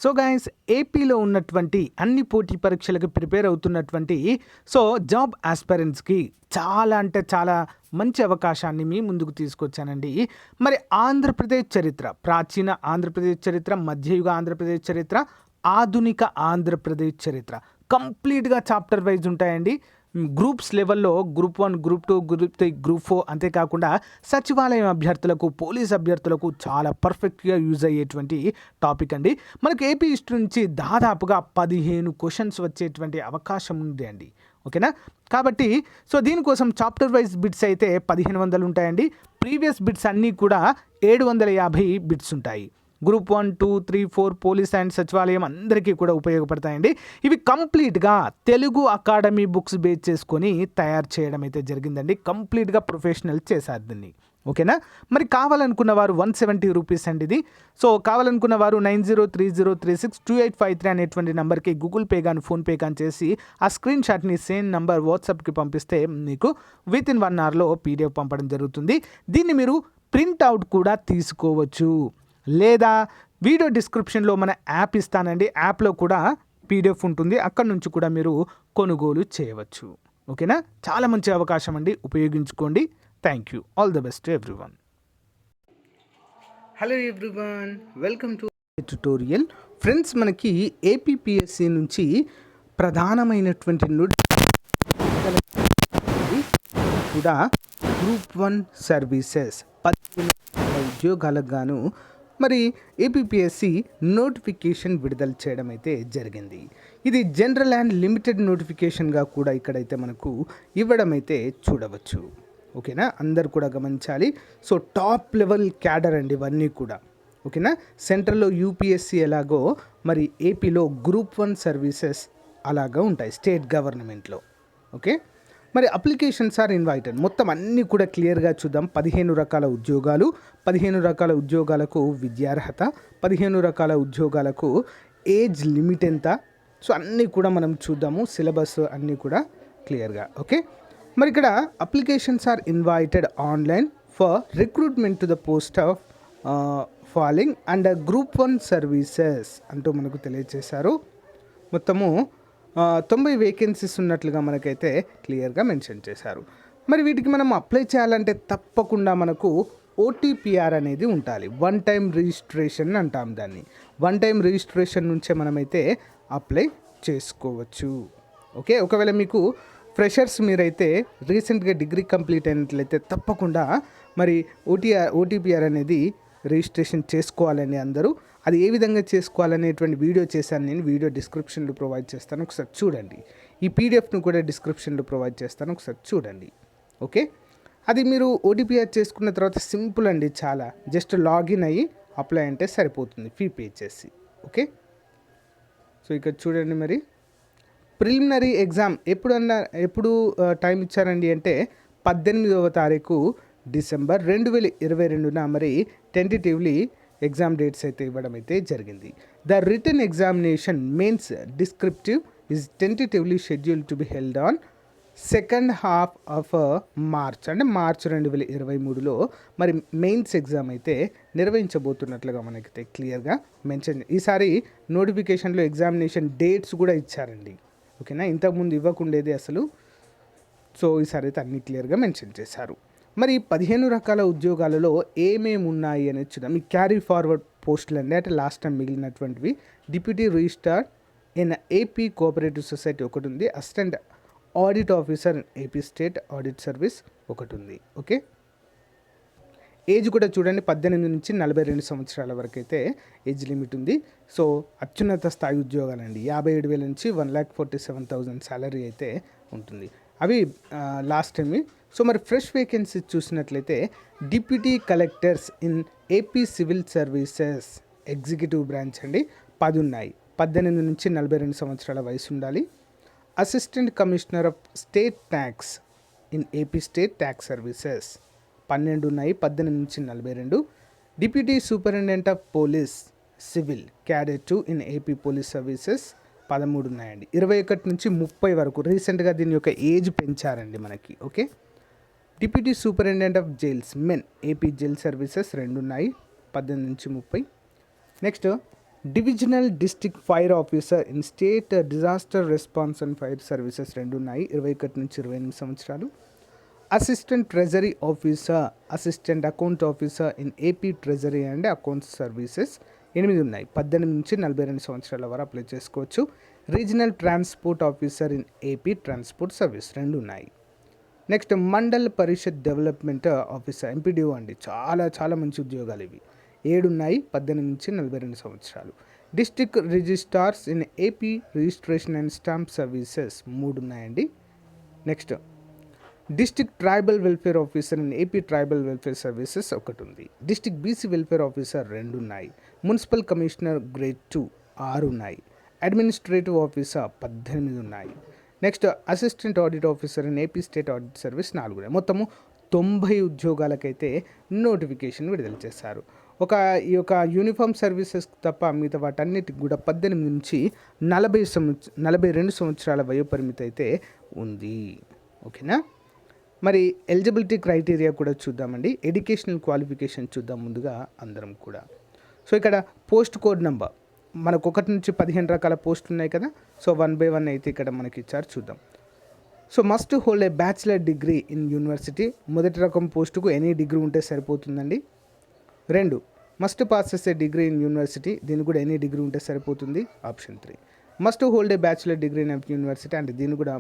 So guys, ఏపీలో ఉన్నటువంటి అన్ని పోటీ పరీక్షలకు ప్రిపేర్ అవుతున్నటువంటి జాబ్ ఆస్పిరెంట్స్కి చాలా అంటే చాలా మంచి అవకాశాన్ని మీ ముందుకు తీసుకొచ్చానండి. మరి ఆంధ్రప్రదేశ్ చరిత్ర, ప్రాచీన ఆంధ్రప్రదేశ్ చరిత్ర, మధ్యయుగ ఆంధ్రప్రదేశ్ చరిత్ర, ఆధునిక ఆంధ్రప్రదేశ్ చరిత్ర కంప్లీట్గా చాప్టర్ వైజ్ ఉంటాయండి. గ్రూప్స్ లెవెల్లో Group-1, Group-2, Group-3, Group-4 అంతేకాకుండా సచివాలయం అభ్యర్థులకు, పోలీస్ అభ్యర్థులకు చాలా పర్ఫెక్ట్గా యూజ్ అయ్యేటువంటి టాపిక్ అండి. మనకు ఏపీ హిస్టరీ నుంచి దాదాపుగా 15 క్వశ్చన్స్ వచ్చేటువంటి అవకాశం ఉంది అండి. ఓకేనా? కాబట్టి దీనికోసం చాప్టర్ వైజ్ బిట్స్ అయితే 1500 ఉంటాయండి. ప్రీవియస్ బిట్స్ అన్నీ కూడా 750 బిట్స్ ఉంటాయి. Group-1, 2, 3, 4 పోలీస్ అండ్ సచివాలయం అందరికీ కూడా ఉపయోగపడతాయండి. ఇవి కంప్లీట్గా తెలుగు అకాడమీ బుక్స్ బేస్ చేసుకొని తయారు చేయడం అయితే జరిగిందండి. కంప్లీట్గా ప్రొఫెషనల్ చేశారు దీన్ని. ఓకేనా? మరి కావాలనుకున్న వారు 170 రూపీస్ అండి ఇది. కావాలనుకున్న వారు 9030362853 అనేటువంటి నెంబర్కి గూగుల్ పే కానీ ఫోన్పే కానీ చేసి ఆ స్క్రీన్ షాట్ని సేమ్ నెంబర్ వాట్సాప్కి పంపిస్తే మీకు విత్ ఇన్ 1 అవర్లో PDF పంపడం జరుగుతుంది. దీన్ని మీరు ప్రింట్అవుట్ కూడా తీసుకోవచ్చు, లేదా వీడియో డిస్క్రిప్షన్లో మన యాప్ ఇస్తానండి. యాప్లో కూడా PDF ఉంటుంది, అక్కడ నుంచి కూడా మీరు కొనుగోలు చేయవచ్చు. ఓకేనా? చాలా మంచి అవకాశం అండి, ఉపయోగించుకోండి. Thank you. All the best to everyone. Hello everyone, welcome to tutorial. Friends, మనకి APpsc నుంచి ప్రధానమైనటువంటి కూడా Group-1 సర్వీసెస్ 15 ఉద్యోగాలకు గాను మరి APpsc నోటిఫికేషన్ విడుదల చేయడం అయితే జరిగింది. ఇది జనరల్ అండ్ లిమిటెడ్ నోటిఫికేషన్గా కూడా ఇక్కడైతే మనకు ఇవ్వడం అయితే చూడవచ్చు. ఓకేనా? అందరు కూడా గమనించాలి. టాప్ లెవెల్ క్యాడర్ అండి ఇవన్నీ కూడా. ఓకేనా? సెంట్రల్లో UPSC ఎలాగో మరి ఏపీలో Group-1 సర్వీసెస్ అలాగా ఉంటాయి స్టేట్ గవర్నమెంట్లో. ఓకే, మరి అప్లికేషన్స్ ఆర్ ఇన్వైటెడ్. మొత్తం అన్నీ కూడా క్లియర్గా చూద్దాం. 15 రకాల ఉద్యోగాలు, 15 రకాల ఉద్యోగాలకు విద్యార్హత, 15 రకాల ఉద్యోగాలకు ఏజ్ లిమిట్ ఎంత, అన్నీ కూడా మనం చూద్దాము. సిలబస్ అన్నీ కూడా క్లియర్గా. ఓకే, మరి ఇక్కడ applications are invited online for recruitment to the post of following and Group-1 services అంటూ మనకు తెలియజేశారు. మొత్తము 90 వేకెన్సీస్ ఉన్నట్లుగా మనకైతే క్లియర్గా మెన్షన్ చేశారు. మరి వీటికి మనం అప్లై చేయాలంటే తప్పకుండా మనకు OTPR అనేది ఉండాలి. వన్ టైం రిజిస్ట్రేషన్ అంటాం దాన్ని. వన్ టైం రిజిస్ట్రేషన్ నుంచే మనమైతే అప్లై చేసుకోవచ్చు. ఓకే, ఒకవేళ మీకు ఫ్రెషర్స్ మీరైతే రీసెంట్గా డిగ్రీ కంప్లీట్ అయినట్లయితే తప్పకుండా మరి OTPR అనేది రిజిస్ట్రేషన్ చేసుకోవాలని అందరూ. అది ఏ విధంగా చేసుకోవాలనేటువంటి వీడియో చేశాను నేను. వీడియో డిస్క్రిప్షన్లో ప్రొవైడ్ చేస్తాను, ఒకసారి చూడండి. ఈ PDFను కూడా డిస్క్రిప్షన్లో ప్రొవైడ్ చేస్తాను, ఒకసారి చూడండి. ఓకే, అది మీరు OTPR చేసుకున్న తర్వాత సింపుల్ అండి, చాలా జస్ట్ లాగిన్ అయ్యి అప్లై అంటే సరిపోతుంది, ఫీ పే చేసి. ఓకే, ఇక్కడ చూడండి. మరి ప్రిలిమినరీ ఎగ్జామ్ ఎప్పుడు టైం ఇచ్చారండి అంటే 18వ తారీఖు డిసెంబర్ 2022న మరి టెంటేటివ్లీ ఎగ్జామ్ డేట్స్ అయితే ఇవ్వడం అయితే జరిగింది. The written examination mains descriptive is tentatively schedule to be held on second half of March, అంటే మార్చ్ 2023లో మరి మెయిన్స్ ఎగ్జామ్ అయితే నిర్వహించబోతున్నట్లుగా మనకైతే క్లియర్గా మెన్షన్. ఈసారి నోటిఫికేషన్లో ఎగ్జామినేషన్ డేట్స్ కూడా ఇచ్చారండి. ఓకేనా? ఇంతకుముందు ఇవ్వకుండేది అసలు. ఈసారి అయితే అన్ని క్లియర్గా మెన్షన్ చేశారు. మరి 15 రకాల ఉద్యోగాలలో ఏమేమి ఉన్నాయి అనేది చూద్దాం. ఈ క్యారీ ఫార్వర్డ్ పోస్టులు అండి, అంటే లాస్ట్ టైం మిగిలినటువంటివి. Deputy registrar in AP cooperative society ఒకటి ఉంది. Assistant audit officer AP state audit service ఒకటి ఉంది. ఓకే, ఏజ్ కూడా చూడండి 18 నుంచి 42 సంవత్సరాల వరకు అయితే ఏజ్ లిమిట్ ఉంది. అత్యున్నత స్థాయి ఉద్యోగాలండి. 57,000 నుంచి 1,47,000 శాలరీ అయితే ఉంటుంది. అవి లాస్ట్ టైం. మరి ఫ్రెష్ వేకెన్సీ చూసినట్లయితే deputy collectors in AP civil services executive branch అండి 10 ఉన్నాయి. 18 నుంచి 42 సంవత్సరాల వయసు ఉండాలి. Assistant commissioner of state tax in AP state tax services 12 ఉన్నాయి, 18 నుంచి 42. Deputy superintendent of police civil cadet 2 in AP police services 13 ఉన్నాయండి. 21 నుంచి 30 వరకు రీసెంట్గా దీని యొక్క ఏజ్ పెంచారండి మనకి. Okay, deputy superintendent of jails men AP jail services 2 ఉన్నాయి, 18 నుంచి 30. Next divisional district fire officer in state disaster response and fire services 2 ఉన్నాయి, 21 నుంచి 28 సంవత్సరాలు. Assistant treasury officer, assistant account officer in AP treasury and accounts services 8 ఉన్నాయి, 18 నుంచి 42 సంవత్సరాల వరకు apply చేసుకోవచ్చు. Regional transport officer in AP transport service 2 ఉన్నాయి. Next mandal పరిషత్ development officer MPDO అండి, చాలా మంచి ఉద్యోగాలు ఇవి, 7 ఉన్నాయి, 18 నుంచి 42 సంవత్సరాలు. District registrars in AP registration and stamp services 3 ఉన్నాయండి. Next district tribal welfare officer in AP tribal welfare services 1 ఉంది. డిస్ట్రిక్ట్ బీసీ వెల్ఫేర్ ఆఫీసర్ 2 ఉన్నాయి. మున్సిపల్ కమిషనర్ గ్రేడ్ 2 6 ఉన్నాయి. అడ్మినిస్ట్రేటివ్ ఆఫీసర్ 18 ఉన్నాయి. Next assistant audit officer in AP state audit service 4 ఉన్నాయి. మొత్తము 90 ఉద్యోగాలకైతే notification విడుదల చేశారు. ఈ యొక్క యూనిఫామ్ సర్వీసెస్ తప్ప మిగతా వాటన్నిటికి కూడా 18 నుంచి 42 సంవత్సరాల వయోపరిమితి అయితే ఉంది. ఓకేనా. మరి ఎలిజిబిలిటీ క్రైటీరియా కూడా చూద్దామండి. ఎడ్యుకేషనల్ క్వాలిఫికేషన్ చూద్దాం ముందుగా అందరం కూడా. సో ఇక్కడ పోస్ట్ కోడ్ నెంబర్ మనకు 1 నుంచి 15 రకాల పోస్టులు ఉన్నాయి కదా. సో 1 by 1 అయితే ఇక్కడ మనకి ఇచ్చారు, చూద్దాం. So must hold a bachelor degree in university. మొదటి రకం పోస్టుకు ఎనీ డిగ్రీ ఉంటే సరిపోతుందండి. 2 must passes A degree in university, దీనికి కూడా ఎనీ డిగ్రీ ఉంటే సరిపోతుంది, option 3. Must hold a bachelor degree in university అంటే దీన్ని కూడా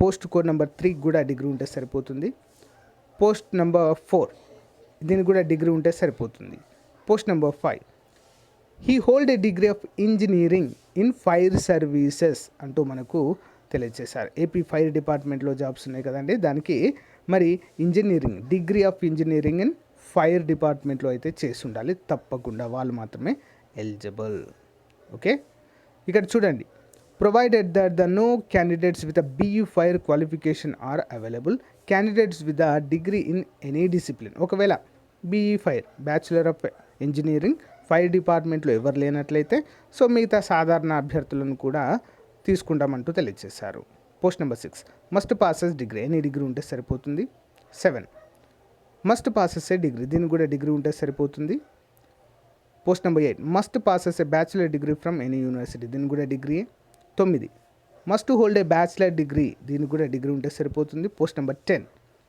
పోస్ట్ కోడ్ నెంబర్ 3 కూడా డిగ్రీ ఉంటే సరిపోతుంది. పోస్ట్ నెంబర్ 4 దీనికి కూడా డిగ్రీ ఉంటే సరిపోతుంది. Post number 5 he hold a degree of engineering in fire services అంటూ మనకు తెలియజేశారు. ఏపీ ఫైర్ డిపార్ట్మెంట్లో జాబ్స్ ఉన్నాయి కదండి, దానికి మరి engineering degree of engineering in fire డిపార్ట్మెంట్లో అయితే చేసి ఉండాలి తప్పకుండా, వాళ్ళు మాత్రమే ఎలిజిబుల్. ఓకే, ఇక్కడ చూడండి. Provided that the no candidates with a BU fire qualification are available, candidates with a degree in any discipline. ఒకవేళ BE fire bachelor of engineering fire డిపార్ట్మెంట్లో ఎవరు లేనట్లయితే సో మిగతా సాధారణ అభ్యర్థులను కూడా తీసుకుంటామంటూ తెలియజేశారు. Post number 6 must passes degree, any degree ఉంటే సరిపోతుంది. 7 మస్ట్ పాసెస్ ఏ డిగ్రీ, దీనికి కూడా డిగ్రీ ఉంటే సరిపోతుంది. Post number 8 must passes A bachelor degree from any university, దీనికి కూడా degree. 9 must hold a bachelor degree, దీనికి కూడా డిగ్రీ ఉంటే సరిపోతుంది. పోస్ట్ నెంబర్ 10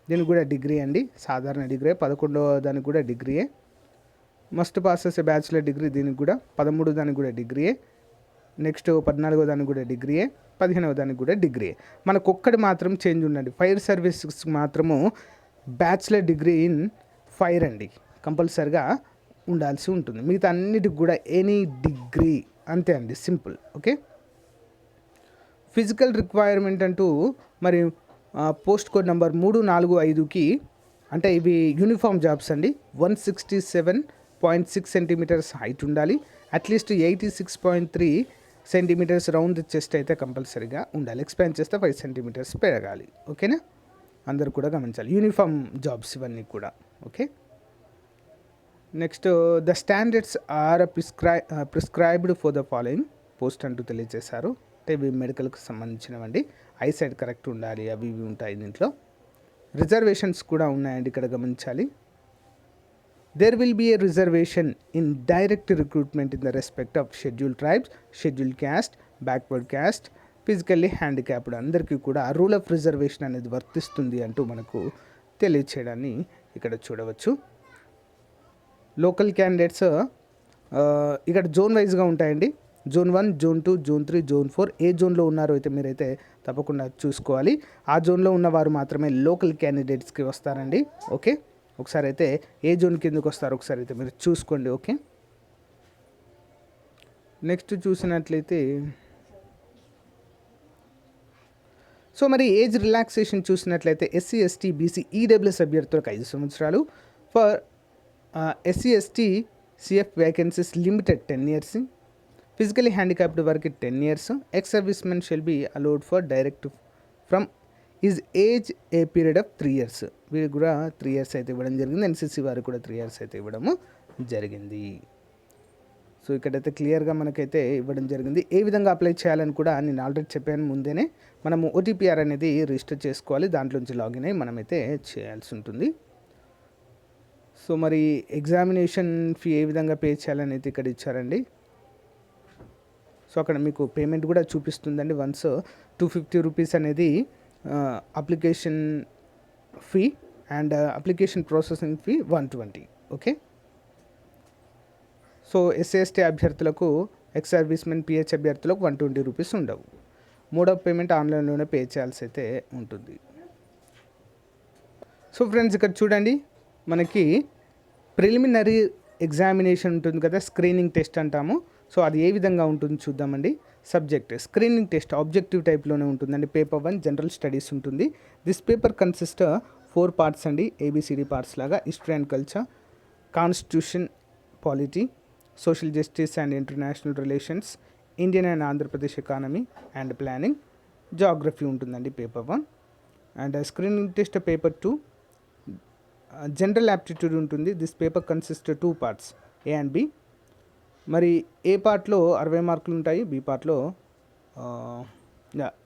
దీనికి కూడా డిగ్రీ అండి, సాధారణ డిగ్రీ. 11వ దానికి కూడా డిగ్రీయే. మస్ట్ పాసెస్ ఏ బ్యాచులర్ డిగ్రీ, దీనికి కూడా 13 దానికి కూడా డిగ్రీయే. నెక్స్ట్ 14వ దానికి కూడా డిగ్రీయే, 15వ దానికి కూడా డిగ్రీయే. మనకు ఒక్కటి మాత్రం చేంజ్ ఉండండి, ఫైర్ సర్వీసెస్ మాత్రము బ్యాచులర్ డిగ్రీ ఇన్ ఫైర్ అండి కంపల్సరిగా ఉండాల్సి ఉంటుంది. మిగతా అన్నిటికి కూడా ఎనీ డిగ్రీ అంతే అండి, సింపుల్. ఓకే, ఫిజికల్ రిక్వైర్మెంట్ అంటూ మరి పోస్ట్ కోడ్ నెంబర్ 3, 4, 5కి అంటే ఇవి యూనిఫామ్ జాబ్స్ అండి. 167.6 సెంటీమీటర్స్ హైట్ ఉండాలి, అట్లీస్ట్ 86.3 సెంటీమీటర్స్ రౌండ్ చెస్ట్ అయితే కంపల్సరీగా ఉండాలి. ఎక్స్పాండ్ చేస్తే 5 సెంటీమీటర్స్ పెరగాలి. ఓకేనా, అందరు కూడా గమనించాలి. యూనిఫామ్ జాబ్స్ ఇవన్నీ కూడా. Okay, next the standards are prescribed for the following post అంటూ తెలియజేశారు. అంటే ఇవి మెడికల్కి సంబంధించినవండి. ఐసైట్ కరెక్ట్ ఉండాలి, అవి ఇవి ఉంటాయి దీంట్లో. రిజర్వేషన్స్ కూడా ఉన్నాయండి, ఇక్కడ గమనించాలి. There will be a reservation in direct recruitment in the respect of schedule tribes, schedule caste, backward caste, physically handicapped అందరికీ కూడా రూల్ ఆఫ్ రిజర్వేషన్ అనేది వర్తిస్తుంది అంటూ మనకు తెలియచేయడాన్ని ఇక్కడ చూడవచ్చు. లోకల్ క్యాండిడేట్స్ ఇక్కడ జోన్ వైజ్గా ఉంటాయండి. Zone 1, zone 2, zone 3, zone 4. ఏ జోన్లో ఉన్నారో అయితే మీరైతే తప్పకుండా చూసుకోవాలి. ఆ జోన్లో ఉన్నవారు మాత్రమే లోకల్ క్యాండిడేట్స్కి వస్తారండి. ఓకే, ఒకసారి అయితే ఏ జోన్ కిందకు వస్తారో ఒకసారి అయితే మీరు చూసుకోండి. ఓకే, నెక్స్ట్ చూసినట్లయితే సో మరి ఏజ్ రిలాక్సేషన్ చూసినట్లయితే SC, ST, BC, EWS అభ్యర్థులకు 5 సంవత్సరాలు. For SC, ST, CF vacancies limited 10 years. Physically handicapped వారికి 10 years. Ex service men shall be allowed for direct from is age a period of 3 years. వీరికి కూడా 3 years అయితే ఇవ్వడం జరిగింది. NCC వారికి కూడా 3 years అయితే ఇవ్వడము జరిగింది. సో ఇక్కడైతే క్లియర్గా మనకైతే ఇవ్వడం జరిగింది. ఏ విధంగా అప్లై చేయాలని కూడా నేను ఆల్రెడీ చెప్పాను ముందేనే. మనము OTPR అనేది రిజిస్టర్ చేసుకోవాలి, దాంట్లోంచి లాగిన్ అయ్యి మనమైతే చేయాల్సి ఉంటుంది. సో మరి ఎగ్జామినేషన్ ఫీ ఏ విధంగా పే చేయాలని అయితే ఇక్కడ ఇచ్చారండి. సో అక్కడ మీకు పేమెంట్ కూడా చూపిస్తుందండి. వన్స్ 250 రూపీస్ అనేది application fee and application processing fee 120. Okay. So ఎస్సీ/ఎస్టీ అభ్యర్థులకు, ఎక్స్ సర్వీస్మెన్, పిహెచ్ అభ్యర్థులకు 120 రూపీస్ ఉండవు. మోడ్ ఆఫ్ పేమెంట్ ఆన్లైన్లోనే పే చేయాల్సి అయితే ఉంటుంది. సో ఫ్రెండ్స్ ఇక్కడ చూడండి, మనకి ప్రిలిమినరీ ఎగ్జామినేషన్ ఉంటుంది కదా, స్క్రీనింగ్ టెస్ట్ అంటాము. సో అది ఏ విధంగా ఉంటుంది చూద్దామండి. సబ్జెక్ట్ స్క్రీనింగ్ టెస్ట్ ఆబ్జెక్టివ్ టైప్లోనే ఉంటుందండి. పేపర్ 1 జనరల్ స్టడీస్ ఉంటుంది. దిస్ పేపర్ కన్సిస్ట్ 4 పార్ట్స్ అండి, ABCD పార్ట్స్ లాగా. History and culture, constitution, polity, social justice and international relations, Indian and Andhra Pradesh economy and planning, geography ఉంటుందండి paper 1. And screening test paper 2 general aptitude ఉంటుంది. This paper consist 2 parts, A and B. మరి ఏ పార్ట్లో 60 మార్కులు ఉంటాయి, B పార్ట్లో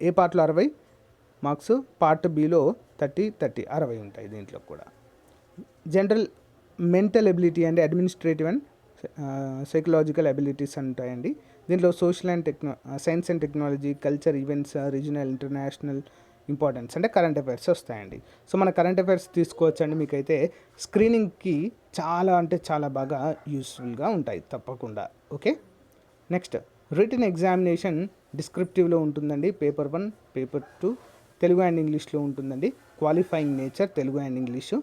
ఏ పార్ట్లో 60 marks, part below 30 ఉంటాయి. దీంట్లో కూడా general mental ability and administrative and psychological abilities ఉంటాయండి. దీంట్లో social and science and technology, culture, events, regional, international importance అంటే కరెంట్ అఫైర్స్ వస్తాయండి. సో మన కరెంట్ అఫైర్స్ తీసుకోవచ్చండి. మీకైతే స్క్రీనింగ్కి చాలా అంటే చాలా బాగా యూస్ఫుల్గా ఉంటాయి తప్పకుండా. ఓకే. నెక్స్ట్ రిటన్ ఎగ్జామినేషన్ డిస్క్రిప్టివ్లో ఉంటుందండి. పేపర్ 1, పేపర్ 2 తెలుగు అండ్ ఇంగ్లీష్లో ఉంటుందండి. Qualifying nature Telugu and English.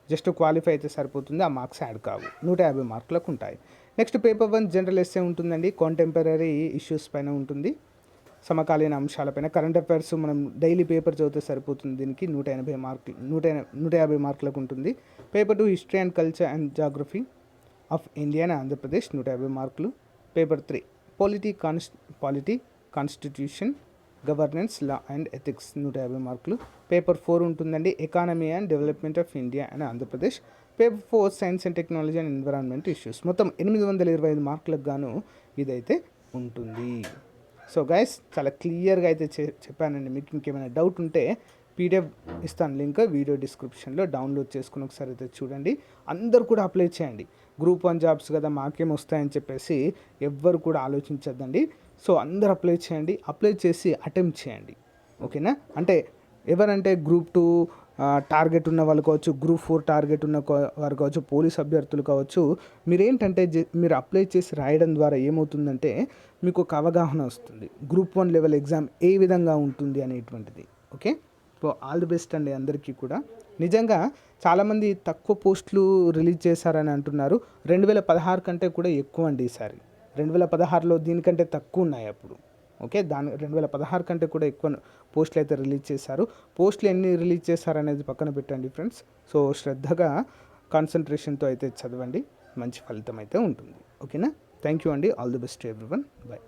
Just qualify అయితే సరిపోతుంది, ఆ మార్క్స్ యాడ్ కావు. 150 మార్కులకు ఉంటాయి. నెక్స్ట్ పేపర్ 1 జనరల్ ఎస్సే ఉంటుందండి. కాంటెంపరీ ఇష్యూస్ పైన ఉంటుంది, సమకాలీన అంశాలపైన. కరెంట్ అఫైర్స్ మనం డైలీ పేపర్ చదివితే సరిపోతుంది. దీనికి 180 మార్కులు 150 మార్కులకు ఉంటుంది. Paper 2 history and culture and geography of India and Andhra Pradesh 150 మార్కులు. Paper 3 polity, constitution, governance, law and ethics 150 మార్కులు. పేపర్ 4 ఉంటుందండి. Economy and development of India and Andhra Pradesh. Paper 4 science and technology and environment issues. మొత్తం 825 మార్కులకు గాను ఇదైతే ఉంటుంది. సో గైస్ చాలా క్లియర్గా అయితే చెప్పానండి. మీకు ఇంకేమైనా డౌట్ ఉంటే PDF ఇస్తాను, లింక్ వీడియో డిస్క్రిప్షన్లో డౌన్లోడ్ చేసుకుని ఒకసారి అయితే చూడండి. అందరు కూడా అప్లై చేయండి. Group-1 జాబ్స్ కదా మాకేం వస్తాయని చెప్పేసి ఎవ్వరు కూడా ఆలోచించద్దండి. సో అందరు అప్లై చేయండి, అప్లై చేసి అటెంప్ట్ చేయండి. ఓకేనా. అంటే ఎవరంటే Group-2 టార్గెట్ ఉన్న వాళ్ళు కావచ్చు, Group-4 టార్గెట్ ఉన్న వారు కావచ్చు, పోలీస్ అభ్యర్థులు కావచ్చు, మీరేంటంటే మీరు అప్లై చేసి రాయడం ద్వారా ఏమవుతుందంటే మీకు ఒక అవగాహన వస్తుంది, Group-1 లెవెల్ ఎగ్జామ్ ఏ విధంగా ఉంటుంది అనేటువంటిది. Okay. So all the best అండి అందరికీ కూడా. నిజంగా చాలామంది తక్కువ పోస్టులు రిలీజ్ చేశారని అంటున్నారు. 2016 కంటే కూడా ఎక్కువ అండి ఈసారి. 2016లో దీనికంటే తక్కువ ఉన్నాయి అప్పుడు. ఓకే. 2016 కంటే కూడా ఎక్కువ పోస్టులు అయితే రిలీజ్ చేశారు. పోస్టులు ఎన్ని రిలీజ్ చేశారనేది పక్కన పెట్టండి ఫ్రెండ్స్. సో శ్రద్ధగా కాన్సన్ట్రేషన్తో అయితే చదవండి, మంచి ఫలితం అయితే ఉంటుంది. ఓకేనా. థ్యాంక్ యూ అండి. All the best to everyone. By.